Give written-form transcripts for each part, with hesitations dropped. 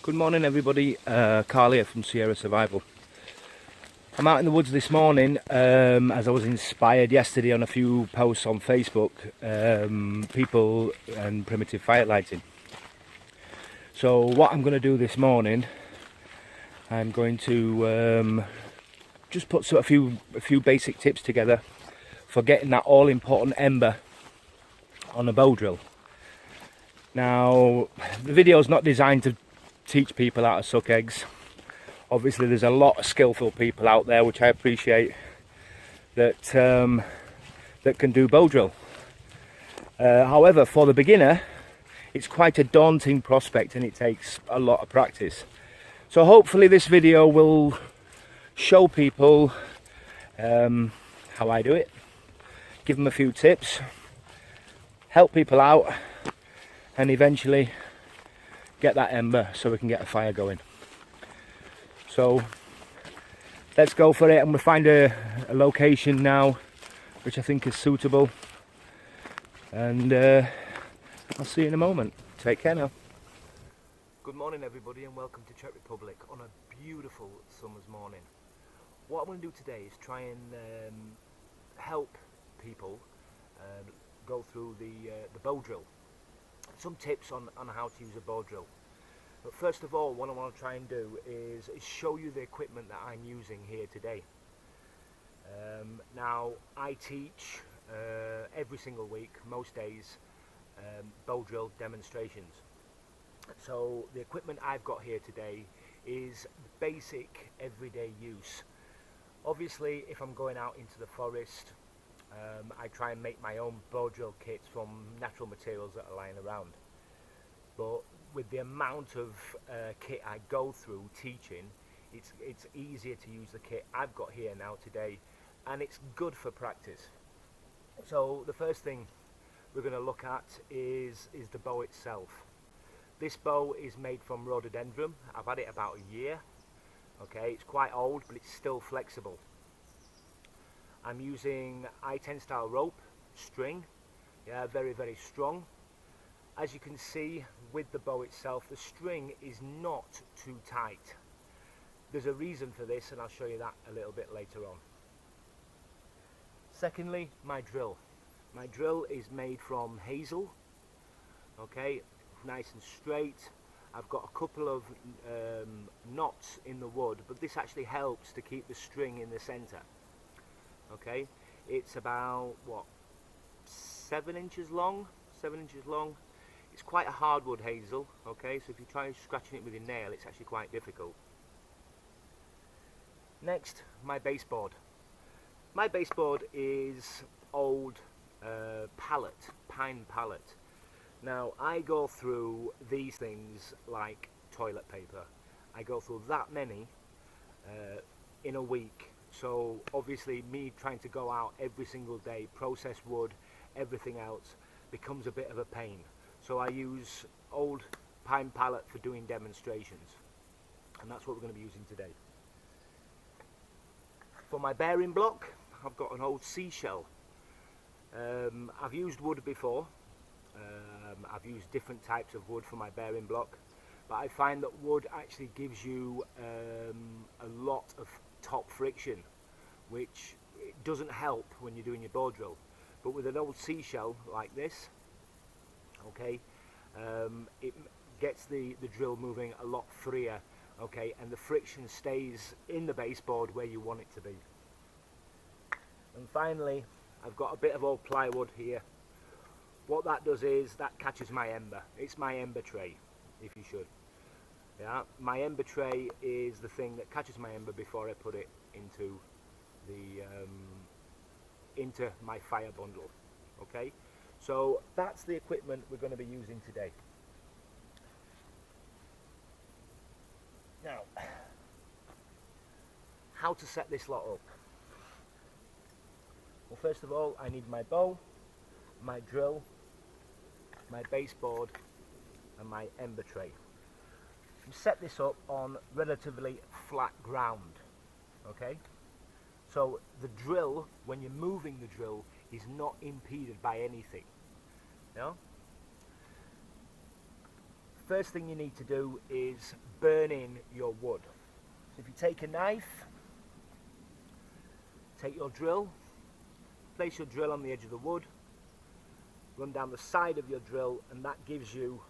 Good morning everybody, Carl here from Sierra Survival. I'm out in the woods this morning as I was inspired yesterday on a few posts on Facebook, people and primitive fire lighting. So what I'm going to do this morning, I'm going to just put a few basic tips together for getting that all important ember on a bow drill. Now the video is not designed to teach people how to suck eggs. Obviously there's a lot of skillful people out there, which I appreciate, that can do bow drill. However, for the beginner it's quite a daunting prospect and it takes a lot of practice. So hopefully this video will show people how I do it, give them a few tips, help people out, and eventually get that ember so we can get a fire going. So let's go for it. I'm going to find a location now which I think is suitable, and I'll see you in a moment. Take care now. Good morning everybody and welcome to Czech Republic on a beautiful summer's morning. What I'm going to do today is try and help people go through the bow drill. Some tips on how to use a bow drill. But first of all, what I want to try and do is show you the equipment that I'm using here today. Now I teach every single week, most days, bow drill demonstrations. So the equipment I've got here today is basic everyday use. Obviously if I'm going out into the forest, I try and make my own bow drill kits from natural materials that are lying around. But with the amount of kit I go through teaching, it's easier to use the kit I've got here now today, and it's good for practice. So the first thing we're going to look at is the bow itself. This bow is made from rhododendron. I've had it about a year. Okay, it's quite old, but it's still flexible. I'm using I-10 style rope, string, yeah, very strong. As you can see with the bow itself, the string is not too tight. There's a reason for this, and I'll show you that a little bit later on. Secondly, my drill. My drill is made from hazel, okay, nice and straight. I've got a couple of knots in the wood, but this actually helps to keep the string in the center. Okay, it's about what, 7 inches long. It's quite a hardwood hazel, okay, so if you try scratching it with your nail, it's actually quite difficult. Next, my baseboard. My baseboard is old pine pallet. Now I go through these things like toilet paper. I go through that many in a week. So obviously me trying to go out every single day, process wood, everything else, becomes a bit of a pain. So I use old pine pallet for doing demonstrations, and that's what we're going to be using today. For my bearing block, I've got an old seashell. I've used wood before. I've used different types of wood for my bearing block, but I find that wood actually gives you a lot of top friction, which doesn't help when you're doing your bow drill. But with an old seashell like this, okay, it gets the drill moving a lot freer, okay, and the friction stays in the baseboard where you want it to be. And finally, I've got a bit of old plywood here. What that does is that catches my ember. It's my ember tray, if you should. Yeah, my ember tray is the thing that catches my ember before I put it into my fire bundle. Okay, so that's the equipment we're going to be using today. Now, how to set this lot up? Well, first of all, I need my bow, my drill, my baseboard, and my ember tray. Set this up on relatively flat ground, okay? So the drill, when you're moving the drill, is not impeded by anything. You know? first thing you need to do is burn in your wood. So if you take a knife, take your drill, place your drill on the edge of the wood, run down the side of your drill, and that gives you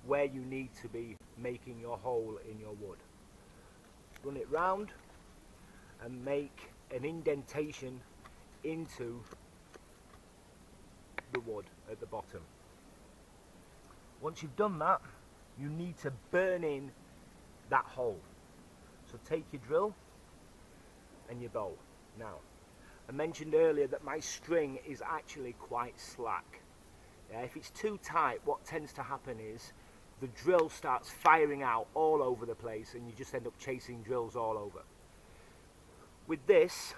where you need to be making your hole in your wood. Run it round and make an indentation into the wood at the bottom. Once you've done that, you need to burn in that hole. So take your drill and your bow. Now, I mentioned earlier that my string is actually quite slack. If it's too tight, what tends to happen is the drill starts firing out all over the place and you just end up chasing drills all over. With this,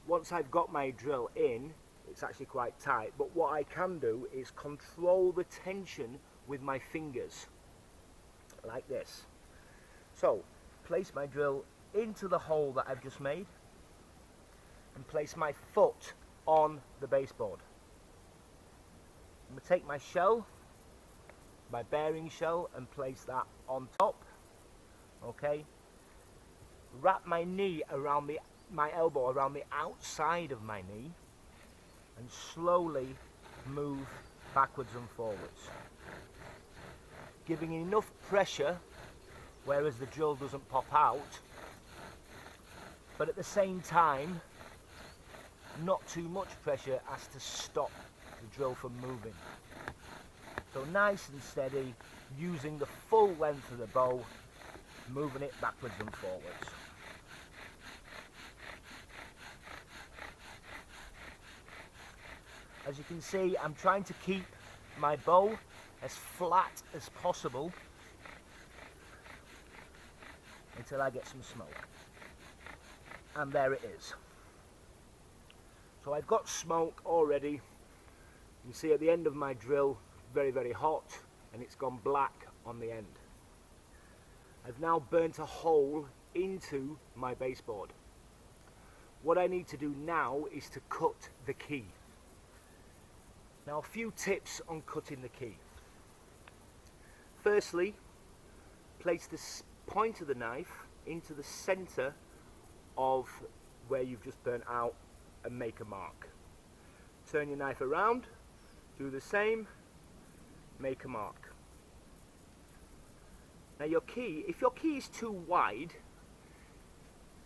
once I've got my drill in, it's actually quite tight, but what I can do is control the tension with my fingers, like this. So, place my drill into the hole that I've just made and place my foot on the baseboard. I'm going to take my shell, my bearing shell, and place that on top. Okay. Wrap my knee around my elbow around the outside of my knee and slowly move backwards and forwards, giving enough pressure whereas the drill doesn't pop out, but at the same time not too much pressure as to stop the drill from moving. So nice and steady, using the full length of the bow, moving it backwards and forwards. As you can see, I'm trying to keep my bow as flat as possible until I get some smoke. And there it is. So I've got smoke already. You can see at the end of my drill, very, very hot, and it's gone black on the end. I've now burnt a hole into my baseboard. What I need to do now is to cut the key. Now, a few tips on cutting the key. Firstly, place the point of the knife into the center of where you've just burnt out and make a mark. Turn your knife around, do the same, make a mark. Now your key, if your key is too wide,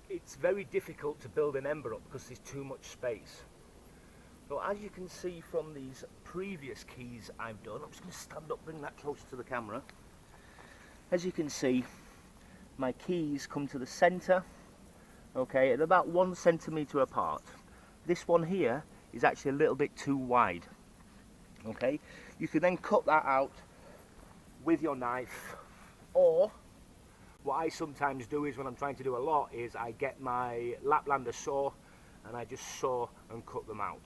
it's very difficult to build an ember up because there's too much space. So as you can see from these previous keys I've done, I'm just going to stand up, bring that closer to the camera. As you can see, my keys come to the center, okay, at about 1 centimeter apart. This one here is actually a little bit too wide. Okay, you can then cut that out with your knife, or what I sometimes do is when I'm trying to do a lot is I get my Laplander saw and I just saw and cut them out.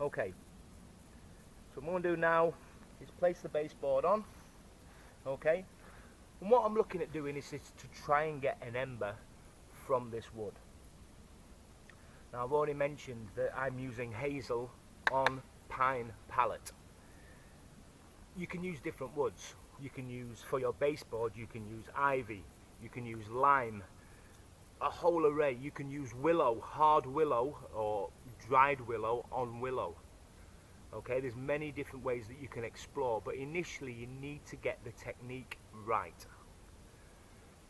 Okay, so what I'm going to do now is place the baseboard on. Okay, and what I'm looking at doing is to try and get an ember from this wood. Now I've already mentioned that I'm using hazel on pine pallet. You can use different woods. You can use, for your baseboard, you can use ivy, you can use lime, a whole array. You can use willow, hard willow or dried willow on willow. Okay, there's many different ways that you can explore, but initially you need to get the technique right.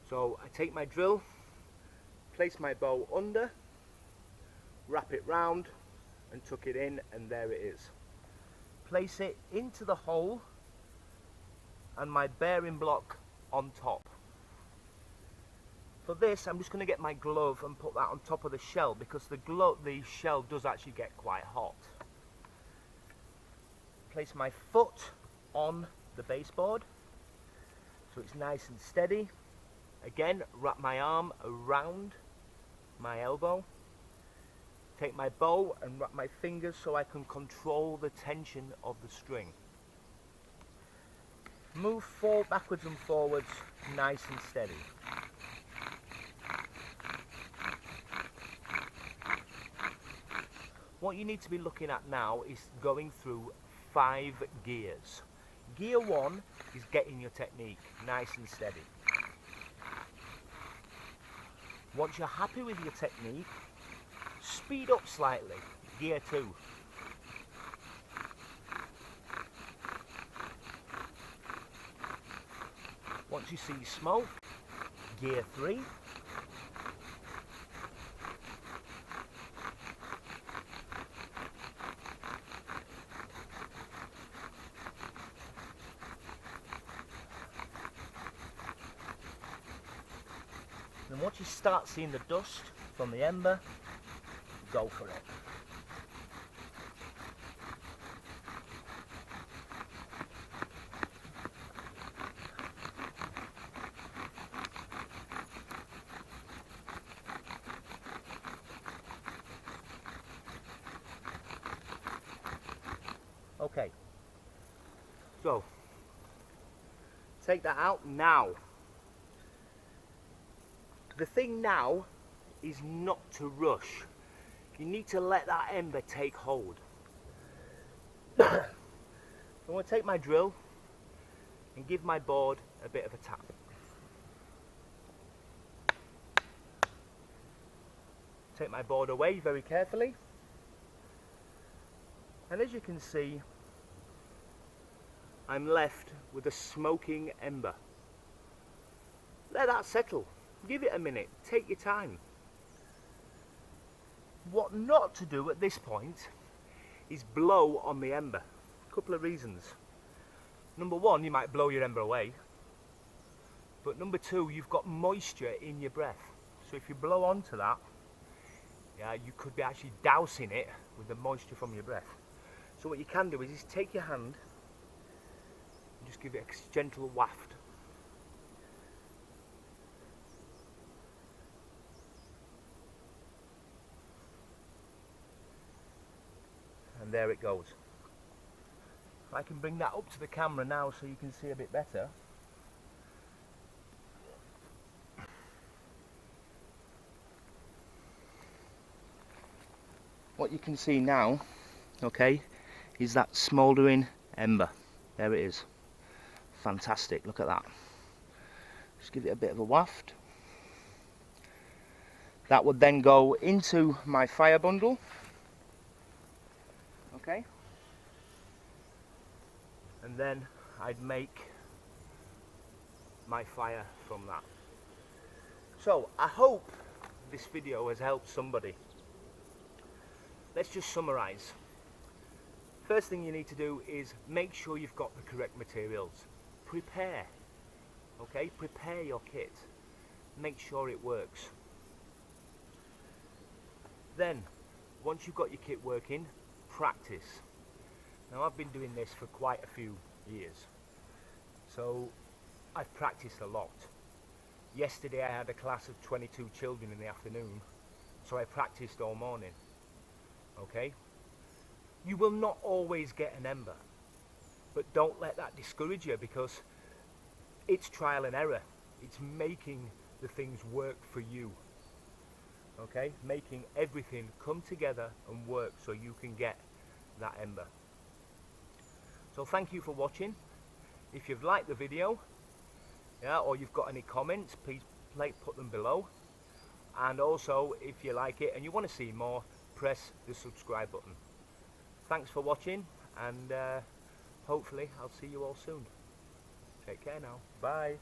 So I take my drill, place my bow under, wrap it round and tuck it in, and there it is. Place it into the hole and my bearing block on top. For this, I'm just going to get my glove and put that on top of the shell, because the shell does actually get quite hot. Place my foot on the baseboard so it's nice and steady. Again, wrap my arm around my elbow. Take my bow and wrap my fingers so I can control the tension of the string. Move backwards and forwards, nice and steady. What you need to be looking at now is going through 5 gears. Gear 1 is getting your technique nice and steady. Once you're happy with your technique, speed up slightly, gear 2. Once you see smoke, gear 3. And once you start seeing the dust from the ember, go for it. Okay, so take that out now. The thing now is not to rush. You need to let that ember take hold. I'm going to take my drill and give my board a bit of a tap. Take my board away very carefully. And as you can see, I'm left with a smoking ember. Let that settle. Give it a minute. Take your time. What not to do at this point is blow on the ember. A couple of reasons. Number one, you might blow your ember away. But number two, you've got moisture in your breath. So if you blow onto that, you could be actually dousing it with the moisture from your breath. So what you can do is take your hand and just give it a gentle waft. And there it goes. If I can bring that up to the camera now so you can see a bit better. What you can see now, okay, is that smouldering ember. There it is. Fantastic, look at that. Just give it a bit of a waft. That would then go into my fire bundle. Okay, and then I'd make my fire from that. So I hope this video has helped somebody. Let's just summarize. First thing you need to do is make sure you've got the correct materials. Prepare, okay, prepare your kit. Make sure it works. Then once you've got your kit working, practice. Now I've been doing this for quite a few years, so I've practiced a lot. Yesterday I had a class of 22 children in the afternoon, so I practiced all morning. Okay? You will not always get an ember, but don't let that discourage you, because it's trial and error. It's making the things work for you. Okay, making everything come together and work so you can get that ember. So thank you for watching. If you've liked the video, or you've got any comments, please put them below. And also, if you like it and you want to see more, press the subscribe button. Thanks for watching, and hopefully I'll see you all soon. Take care now. Bye.